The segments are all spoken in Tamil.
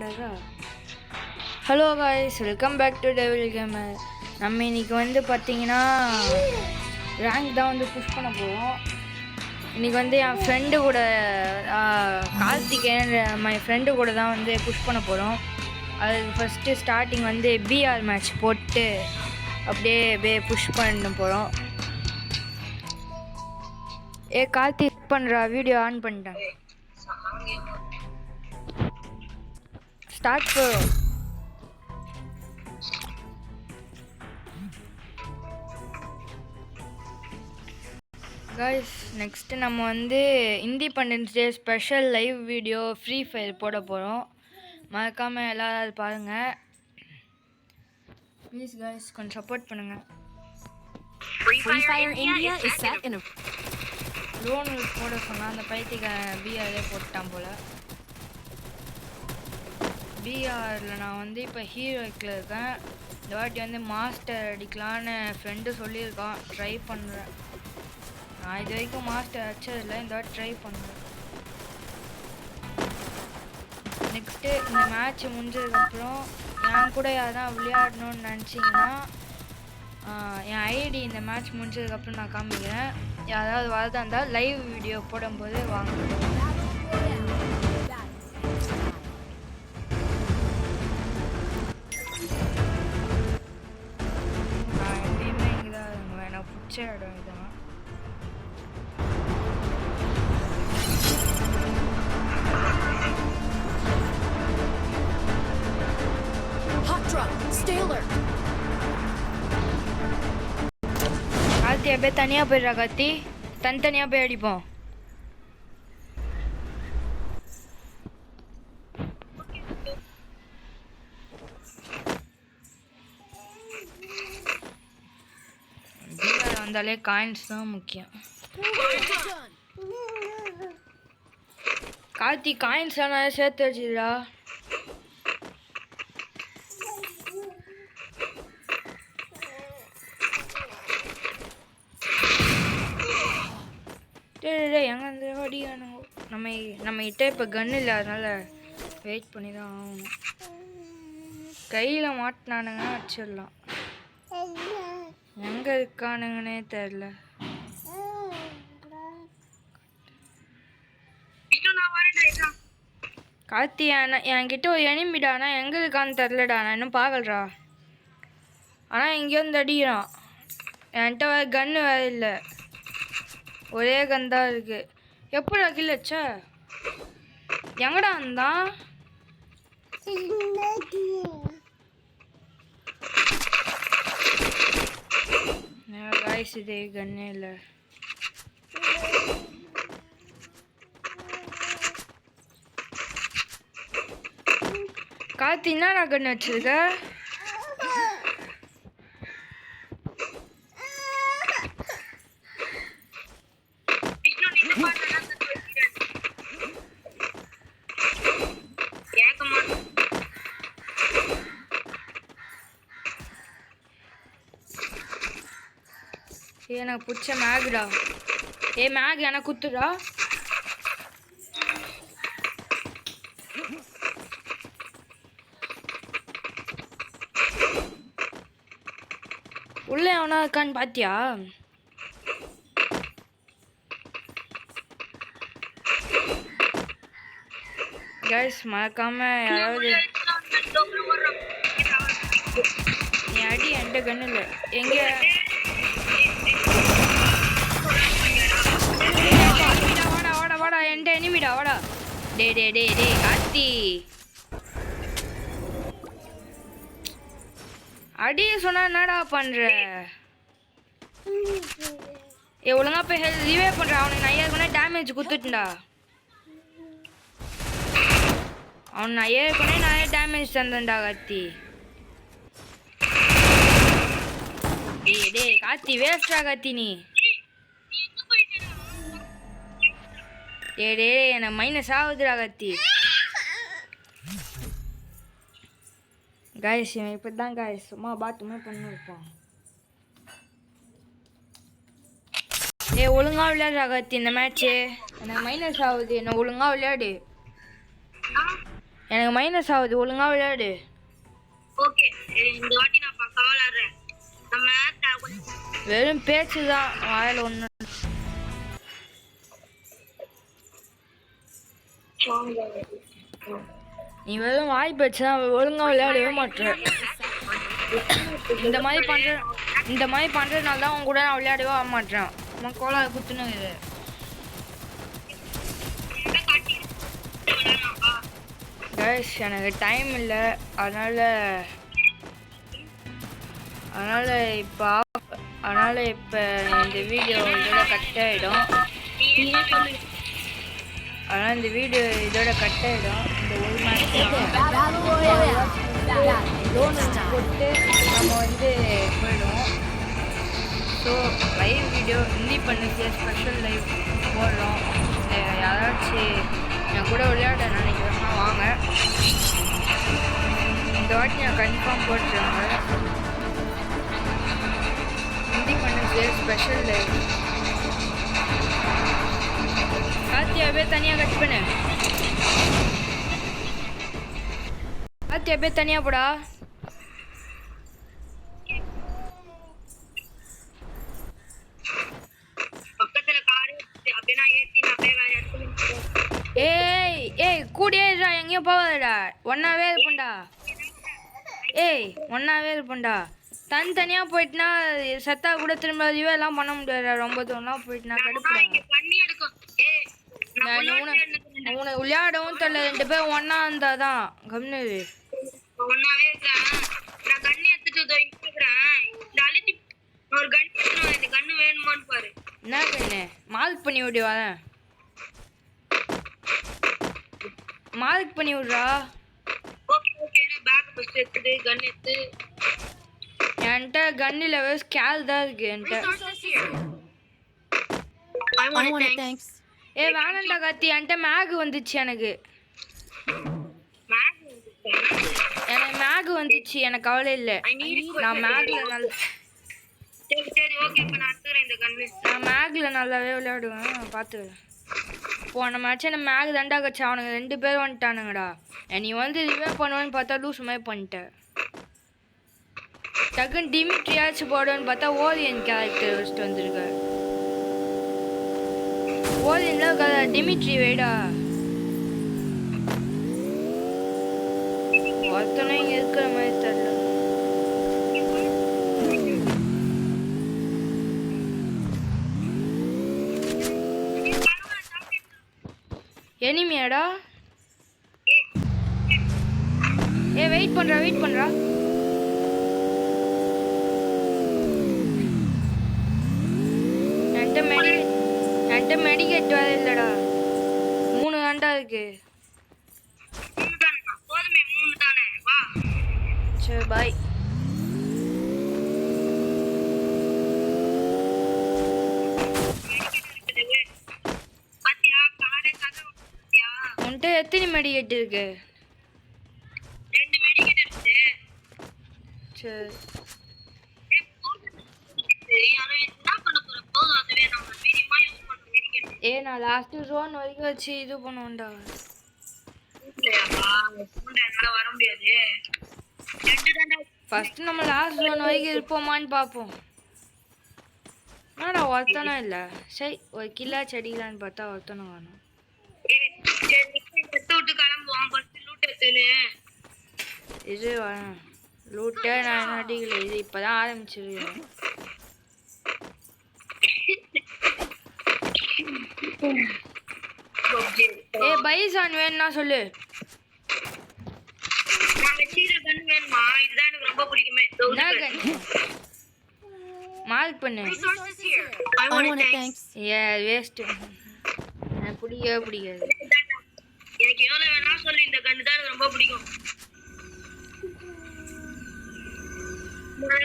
மாட்டாரா? Hello guys, welcome back to Devil Gamer. நம்ம இன்றைக்கி வந்து பார்த்தீங்கன்னா ரேங்க் தான் வந்து புஷ் பண்ண போகிறோம். இன்றைக்கி வந்து என் ஃப்ரெண்டு கூட கார்த்திகேயன் மை ஃப்ரெண்டு கூட தான் வந்து புஷ் பண்ண போகிறோம். அதுக்கு ஃபஸ்ட்டு ஸ்டார்டிங் வந்து பிஆர் மேட்ச் போட்டு அப்படியே புஷ் பண்ண போகிறோம். கார்த்திக் பண்ணுறா, வீடியோ ஆன் பண்ணிட்டேன். ஸ்டார்ட் போகிறோம். காய்ஸ், நெக்ஸ்ட்டு நம்ம வந்து independence day special live video free fire போட போகிறோம். மறக்காமல் எல்லோரும் அது பாருங்கள். ப்ளீஸ் காய்ஸ், கொஞ்சம் சப்போர்ட் பண்ணுங்கள். லோன் போட சொன்னால் அந்த பைத்தியக்க பிஆர்லே போட்டான் போல். பிஆரில் நான் வந்து இப்போ ஹீரோக்கில் இருக்கேன். இந்த வாட்டி வந்து மாஸ்டர் அடிக்கலான்னு ஃப்ரெண்டு சொல்லியிருக்கான். ட்ரை பண்ணுறேன். நான் இது வரைக்கும் மாஸ்டர் அடிச்சதில்லை, இந்த வாட்டி ட்ரை பண்ணுறேன். நெக்ஸ்ட்டு இந்த மேட்ச் முடிஞ்சதுக்கப்புறம் என் கூட யாரா விளையாடணும்னு நினச்சிங்கன்னா என் ஐடி இந்த மேட்ச் முடிஞ்சதுக்கப்புறம் நான் காமிக்கிறேன். யாராவது வரதா இருந்தால் லைவ் வீடியோ போடும்போது வாங்க. நான் எப்பயுமே இங்கே தான் இருங்க, எனக்கு பிடிச்ச இடம் இதுதான். கார்த்தி அப்படியே தனியாக போயிடுறா. கார்த்தி தனித்தனியாக போய் அடிப்போம். வந்தாலே காயின்ஸ் தான் முக்கியம். கார்த்தி காயின்ஸ் நிறைய சேர்த்து வச்சுடா. எங்கே அந்த அடியானோ நம்ம கிட்ட இப்போ கன் இல்லை, அதனால் வெயிட் பண்ணி தான் ஆகணும். கையில் மாட்டினானுங்க வச்சிடலாம். எங்கே இருக்கானுங்கன்னே தெரில. கார்த்தி என்கிட்ட ஒரு எனிமிடா, ஆனால் எங்கே இருக்கான்னு தெரிலடா. நான் இன்னும் பார்க்கலடா. ஆனால் எங்கேயோ வந்து அடிக்கிறான். என்கிட்ட வேறு கன்று வேறு இல்லை, ஒரே கன் தான் இருக்கு. எப்படா கில்லச்ச? எங்கடா இருந்தான்? காய்ஸ், இதே கன்னே இல்லை. கார்த்தி என்னடா கன்று வச்சிருக்க? எனக்கு பிடிச்ச மேக்டா. மேக் எனக்கு குத்துடா. உள்ள எவனா இருக்கான்னு பாத்தியா? கைஸ், மறக்காம யாராவது நீ அடி. என்கிட்ட கண்ணு இல்லை. எங்க வாடா என்கிட்ட எனிமிடா. வாடா. டே கார்த்தி அடி சொன்னா என்னடா பண்ற? ஒழுங்கா போய் ஹெல்த் ரிவே பண்ற. அவனுக்கு நான் ஏற்கனவே டேமேஜ் குத்துட்டா. அவன் நான் ஏற்கனவே நிறைய டேமேஜ் தந்தேன்டா கார்த்தி. டே கார்த்தி வேஸ்டா கார்த்தி நீ. டே எனக்கு மைனஸ் ஆகுதுடா கார்த்தி. காய்ஸ், இவன் இப்போ தான் காய்ஸ் சும்மா பாத்துமே பண்ணிருப்பான். ஒழுங்கா விளையாடுறா கார்த்தி இந்த மேட்ச்சு. எனக்கு மைனஸ் ஆகுது. என்ன ஒழுங்கா விளையாடு. எனக்கு மைனஸ் ஆகுது, ஒழுங்கா விளையாடு. ஓகே இந்த வாட்டி நான் பக்காவா விளையாடுறேன். நம்ம வெறும் பேச்சு தான், வாயில ஒன்று. நீ வெறும் வாய் பேச்சு தான், ஒழுங்கா விளையாடவே மாட்டேன். இந்த மாதிரி பண்றதுனால தான் உன் கூட நான் விளையாடவே மாட்டேன். உன் கோலா குத்துனுங்குது. கைஸ் எனக்கு டைம் இல்லை, அதனால இப்போ இந்த வீடியோ இதோட கட் ஆகிடும். அதனால் இந்த வீடியோ இதோட கட் ஆகிடும். இந்த ஒரு மேட்ச் லோன் போட்டு நம்ம போயிடுவோம். ஸோ லைவ் வீடியோ ஹிந்தி பண்ணிச்சு ஸ்பெஷல் லைவ் போடுறோம். யாராச்சும் என் கூட விளையாட நினைக்கிறேன்னா வாங்க. இந்த வாட்டி நான் கன்ஃபார்ம் போட்டுருவாங்க. ஹிந்தி பண்ணிச்சு ஸ்பெஷல் லைவ். கார்த்தியாவே தனியாக கட் பண்ணு. கார்த்தியாவே தனியாக போடா. ஏய் கூடியே இருடா, எங்கேயும் போகாதடா. ஒன்னாவே இருப்பண்டா. ஒன்னாவே இருப்பண்டா. தனியாக போயிட்டுனா சத்தா கூட திரும்ப இதுவே எல்லாம் பண்ண முடியாதுடா. ரொம்ப தூரம்லாம் போயிட்டுனா கடுப்புடா. உனக்கு விளையாடவும் தெரியல, 2 பேரும் ஒன்னா இருந்தாதான் கம்னு. என்ன கண்ணு மார்க் பண்ணி விடுவா, மார்க் பண்ணி விடுறா. என்கிட்ட கன்னில் ஸ்கேல் தான் இருக்கு என்கிட்ட. வேணாண்டா கார்த்தி, என்கிட்ட மேக் வந்துச்சு. எனக்கு மேக் வந்துச்சு, எனக்கு கவலை இல்லை. நான் மேக்ல நல்லாவே விளையாடுவேன், பார்த்து. போன மேட்ச் என்ன மேக் தாண்டா கட்சி. அவனுங்க 2 பேரும் வந்துட்டானுங்கடா. நீ ரிவே பண்ணுவேன்னு பார்த்தா லூஸ் மாதிரி பண்ணிட்டேன். டக்குன்னு டிமிட்ரியாச்சும் போடுவேன்னு பார்த்தா ஓரியன் கேரக்டர் வச்சுட்டு வந்துருக்க. ஓரியன்ல டிமிட்ரி வைடா. ஒருத்தனும் இங்கே இருக்கிற மாதிரி தெரியல. எனிமியாடா? வெயிட் பண்றா. என்கிட்ட மெடிக்கெட் வேற இல்லடா. 3 தாண்டா இருக்கு. சரி பாய். உன்கிட்ட எத்தனை மெடிக்கெட் இருக்கு? 2 மெடிக்கெட் இருக்கு. சரி. நான் லாஸ்ட் ஜோன் வரைக்கும் வச்சு இது பண்ணுவேன்டா. ஃபர்ஸ்ட் நம்ம லாஸ்ட் ஜோன் வரைக்கும் இருப்போமான்னு பார்ப்போம். ஆனால் ஒருத்தனும் இல்லை. சரி ஒரு கில்லா செடிக்கலான்னு பார்த்தா ஒருத்தனும் வேணும். இது வேணும் லூட்டே. நான் அடிக்கல, இது இப்போதான் ஆரம்பிச்சிருக்கேன். பைசான் வேணும்னா சொல்லு. மார்க் பண்ணு. வேஸ்ட், எனக்கு பிடிக்காது. எனக்கு எவ்வளவு வேணா சொல்லு, இந்த கன்னு தான் ரொம்ப பிடிக்கும். வேற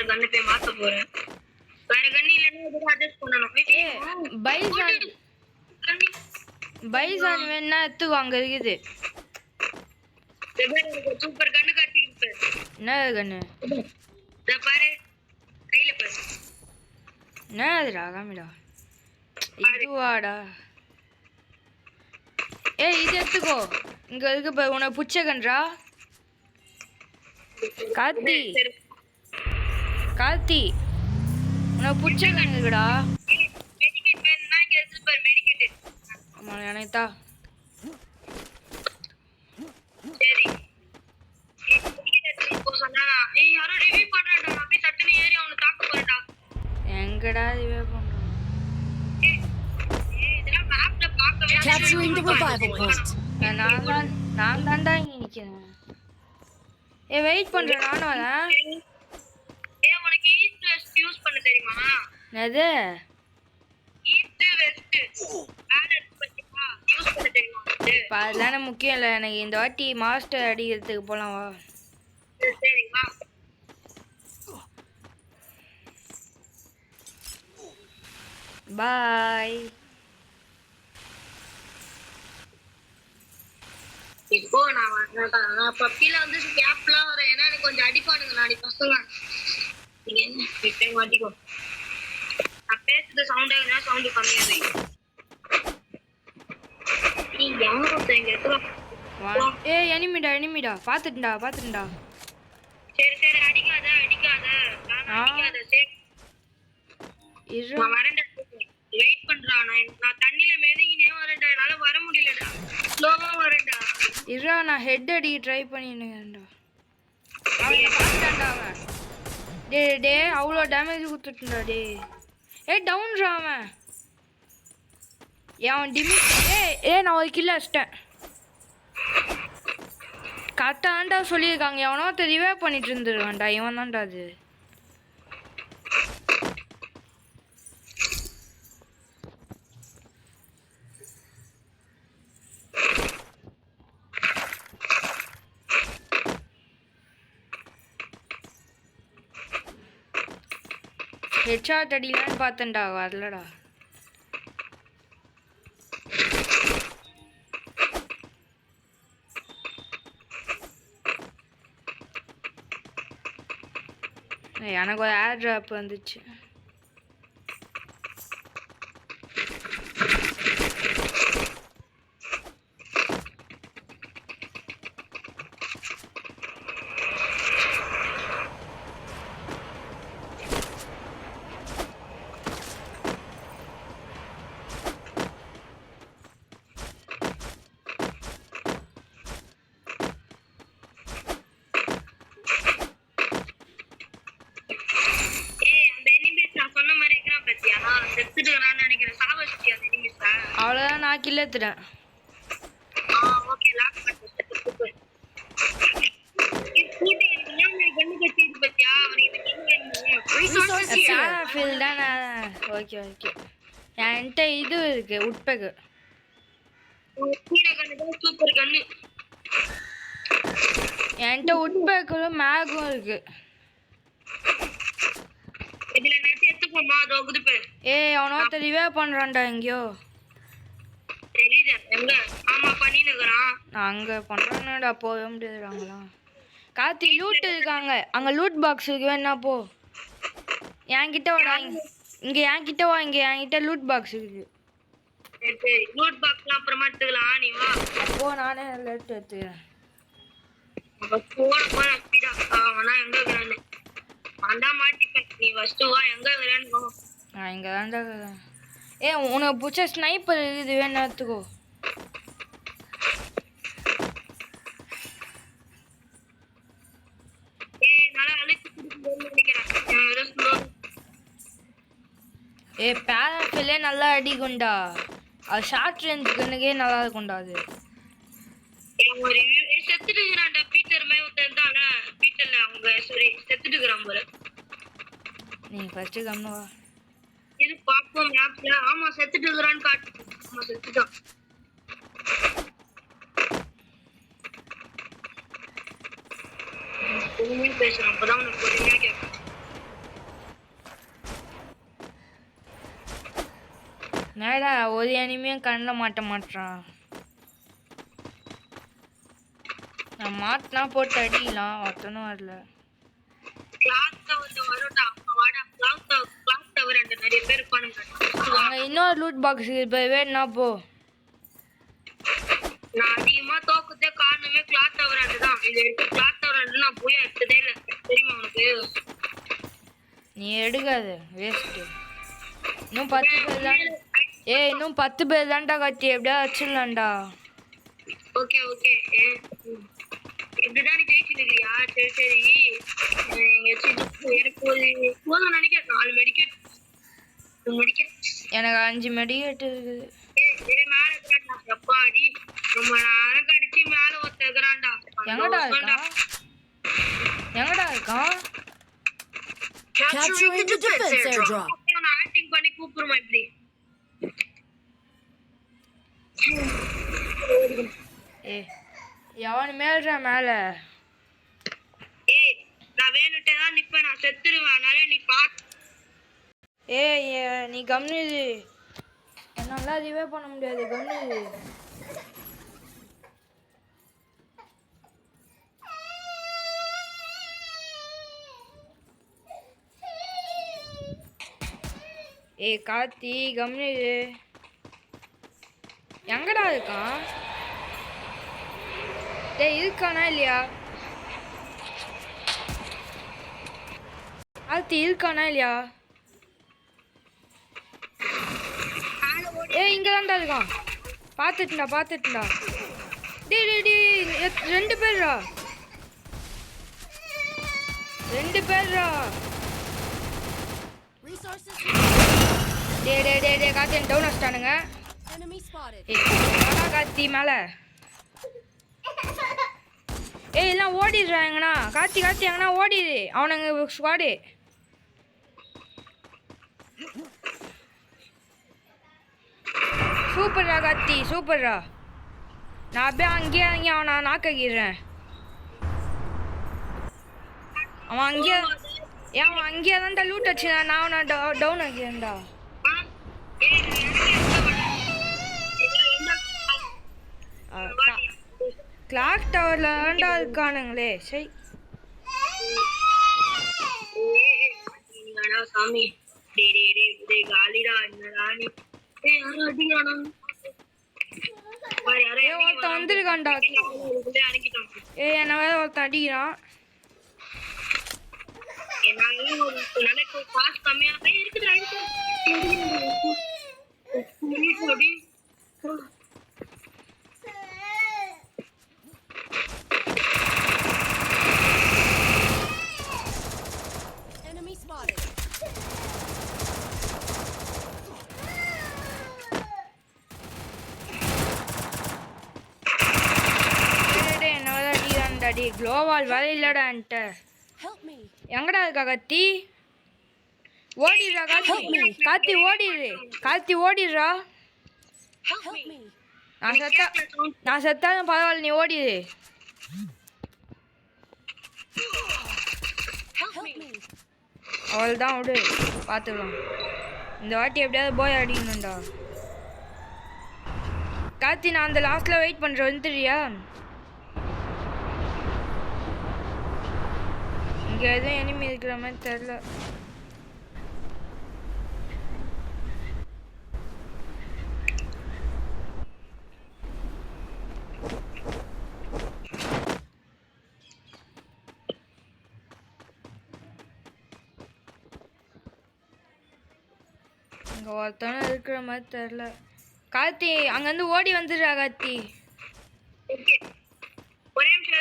கன்னு போய் மாத்த போறேன். வேற கன்னு இல்லைன்னா அட்ஜஸ்ட் பண்ணணும். பைசான் வேணா எடுத்துக்கோ, அங்க இருக்குது. சூப்பர் கன்னு காட்டிருக்கு. என்ன கன்னு பாரு, கையில பாரு. என்ன அதுடா காமிடா. இதுவாடா. இது எடுத்துக்கோ. இங்க இருக்கு பாரு உனக்கு புடிச்ச கன்றா கார்த்தி சரி கார்த்தி உனக்கு புடிச்ச கன் இருக்குடா மெடிக்கெட் வேணும்னா இங்க இருக்கு பாரு மெடிக்கெட் ஆமா எனக்குதா சரி மெடிக்கெட் எடுத்து போ சொன்னா ஏய் யாரோ ரிவ்யூ பண்றாடா நான் போய் சட்டுன்னு ஏறி அவனை தாக்க போறேன்டா எங்கடா இதுவே பண்றோம் ஏய் இதெல்லாம் மேப்ல பார்க்கவே Capturing the revival point. நான் தான்டா இங்க நிக்கிறேன் வெயிட் பண்றேன் நானும் வரேன் ஏய் உனக்கு ஈஸ்ட் வெஸ்ட் யூஸ் பண்ண தெரியுமா எது ஈஸ்ட் வெஸ்ட் பேலன்ஸ் பண்ணிப்பா யூஸ் பண்ண தெரியுமா உனக்கு இப்போ அதெல்லாம் முக்கியம் இல்லை எனக்கு இந்த வாட்டி மாஸ்டர் அடிக்கிறதுக்கு போகலாம் வா சரி வா பாய் இப்போ நான் நான் பப்பில வந்து கேப்லாம் வரேன் ஏன்னா எனக்கு கொஞ்சம் அடிப்பானுங்க நாடி பசங்க நீங்க என்ன இப்ப மாட்டிக்கோ நான் பேசுறது சவுண்ட் ஆகுதுன்னா சவுண்ட் கம்மியா வை நீ யாரோ இங்க இருக்க எனிமிடா பார்த்துட்டுடா சரி சரி அடிக்காத நான் அடிக்காத சரி நான் வரேன்டா வெயிட் பண்றா நான் தண்ணில மேதங்கினே வரேன்டா என்னால வர முடியலடா ஸ்லோவா வரேன்டா நான் ஹெட் அடிக்க ட்ரை பண்ணிருந்தேன்டா அவன் டே அவ்வளோ டேமேஜ் கொடுத்துட்டுடா டே டவுன்ரா அவன் அவன் நான் ஒரு கில்ல அடிச்சிட்டேன் கரெக்டாண்டா சொல்லியிருக்காங்க எவனோ தெரியவே பண்ணிட்டு இருந்துருவான்டா இவன் தான்டா அது ஹெட்ஷாட் அடிக்கலான்னு பார்த்தேன்டா வரலடா எனக்கு ஒரு ஏர் ட்ராப் வந்துச்சு அவ்வளோதான் நான் கில்ல எடுத்துட்டேன் ஓகே என்கிட்ட இது இருக்கு உட்பெகு என்கிட்ட உட்பெக்கும் மேகும் இருக்கு அவனோ தெளிவா பண்றான்டா எங்கயோ அங்க பண்றானடா போக முடியாதுறாங்களாம் கார்த்தி லூட் இருக்காங்க அங்க லூட் பாக்ஸ் இருக்கு வேணா போ என்கிட்ட வாடா இங்க என்கிட்ட வா இங்க என்கிட்ட லூட் பாக்ஸ் இருக்கு லூட் பாக்ஸ்லாம் அப்புறமா எடுத்துக்கலாம் நீ வா அப்போ நானே லெட் எடுத்துக்கிறேன் போற ஸ்பீடா அவனா எங்க இருக்கறானே ஆண்டா மாட்டிக்க நீ ஃபர்ஸ்ட் வா எங்க இருக்கறானே நான் இங்க தான்டா இருக்கேன் உனக்கு பிடிச்ச ஸ்னைப்பர் இது வேணா எடுத்துக்கோ நல்லா அழைச்சு குடுக்கணும்னு நினைக்கிறேன் பேராஃபிலே நல்லா அடிக்கும்டா அது ஷார்ட் ரேஞ்ச் கண்ணுக்கே நல்லா இருக்கும்டா அது ஒரு செத்துட்டு இருக்கிறான்டா பீட்டர் மாதிரி ஒருத்தன் இருந்தானே பீட்டர்ல அவங்க சாரி செத்துட்டு இருக்கிறான் போல நீ ஃபர்ஸ்ட் கம்னு வா இது பாப்போம் மேப்ல ஆமா செத்துட்டு இருக்கிறான்னு காட்டு ஆமா செத்துட்டான் பொறுமையா பேசுறான் அப்பதான் உனக்கு பொறுமையா கேட்கும் என்னடா ஒரு எனிமையும் கண்ணில் மாட்டான் நான் மாட்டினா போட்டு அடிக்கலாம் ஒருத்தனும் வரல அங்கே இன்னொரு லூட் பாக்ஸ் இப்போ வேணும்னா போ நான் அதிகமா தோக்கத்தை எல்லாமே கிளாத் டவர் தான். இது எடுத்து கிளாத் டவர் நான் போய் எடுத்ததே இல்லை. தெரியுமா உனக்கு? நீ எடுக்காது வேஸ்ட்டு. இன்னும் 10 பேர் தான். இன்னும் 10 பேர் தான்டா கத்தி, எப்படியா வச்சிடலாம்டா. Okay okay. இப்படிதான் நீ ஜெயிச்சுருக்கியா? சரி சரி. எனக்கு போதும் நினைக்கிறேன். 4 மெடிக்கெட். எனக்கு 5 மெடிக்கெட் இருக்குது. மேல இருக்கிறான்டா. எப்பாடி ரொம்ப நேரம் கடிச்சு மேல ஒருத்த இருக்கிறான்டா. எங்கடா இருக்கான்? Capturing the defense airdrop. நான் ஆக்டிங் பண்ணி கூப்பிடுமா இப்படி? எவனு மேல்றா மேல? நான் வேணுட்டே தான் நிப்பேன். நான் செத்துருவேன். அதனால நீ பாத்து. நீ கம்னிது. என்னால அதுவே பண்ண முடியாது. கம்னிது. கார்த்தி கம்னிது. எங்கடா இருக்கான்? இருக்கானா இல்லையா? கார்த்தி இருக்கானா இல்லையா? இங்கதான்டா இருக்கான். பாத்துட்டுடா. டேய் 2 பேர்ரா. 2 பேர்ரா. Resources. டேய் கார்த்தி டவுன் ஆஸ்டானுங்க. Enemy spotted. கார்த்தி மேல. எல்லாம் ஓடிடுறாங்கண்ணா. கார்த்தி எங்கன்னா ஓடிடு. அவனுங்க ஸ்குவாடு. சூப்பர்ரா கார்த்தி, சூப்பர்ரா. நான் அப்படியே அங்கேயே அவனை நாக்கிடுறேன். அவன் அங்கேயே தான்டா லூட் வச்சுதான். நான் அவனை டவுன் ஆக்கிறேன்டா. கிளாக் டவர்ல தான்டா இருக்கானுங்களே. சரி சாமி. காலிடா என்னடா நீ? யாரும் அடிக்கிறானா? ஒருத்தன் வந்துருக்கான்டா. என்ன வேற ஒருத்தன் அடிக்கிறான். எனக்கு காசு கம்மியா இருக்குடா. Enemy spotted. என்ன வேற அடிக்கிறான்டாடி. குளோவால் வேற இல்லடா என்கிட்ட. Help me. எங்கடா இருக்கா கத்தி? ஓடிடுறா கார்த்தி ஓடிடுறா. Help me. நான் செத்தாலும் பரவாயில்ல, நீ ஓடிடு. Help me. அவள் தான் விடு, பார்த்துக்கலாம். இந்த வாட்டி எப்படியாவது போய் அடிக்கணும்டா. கார்த்தி நான் அந்த லாஸ்ட்ல வெயிட் பண்றேன், வந்துடுறியா? இங்க எதுவும் எனிமி இருக்கிற மாதிரி தெரியல. இங்க ஒருத்தனும் இருக்கிற மாதிரி தெரியல. கார்த்தி அங்கேருந்து ஓடி வந்துடுறா கார்த்தி. ஒரே நிமிஷம்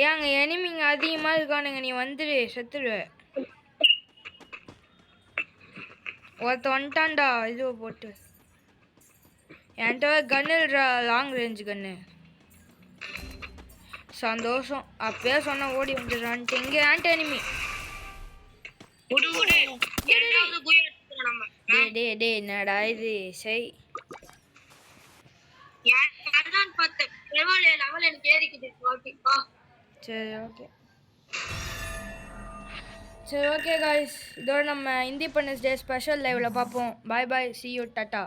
அங்க எனிமிங்க அதிகமா இருக்கானுங்க, நீ வந்துடு, செத்துடுவ. ஒருத்த வந்துட்டான்டா இதுவை போட்டு. என்கிட்ட கன்னு லாங் ரேஞ்ச் கன்னு. சந்தோஷம், அப்பயே சொன்ன ஓடி வந்துடுறான்ட்டு. இங்கே ஆன்ட் எனிமி. டே என்னடா இது? சரி சரி ஓகே காய்ஸ், இதோட நம்ம இண்டிபெண்டன்ஸ் டே ஸ்பெஷல் லைவ்ல பார்ப்போம். பாய் பாய், see you, டாட்டா.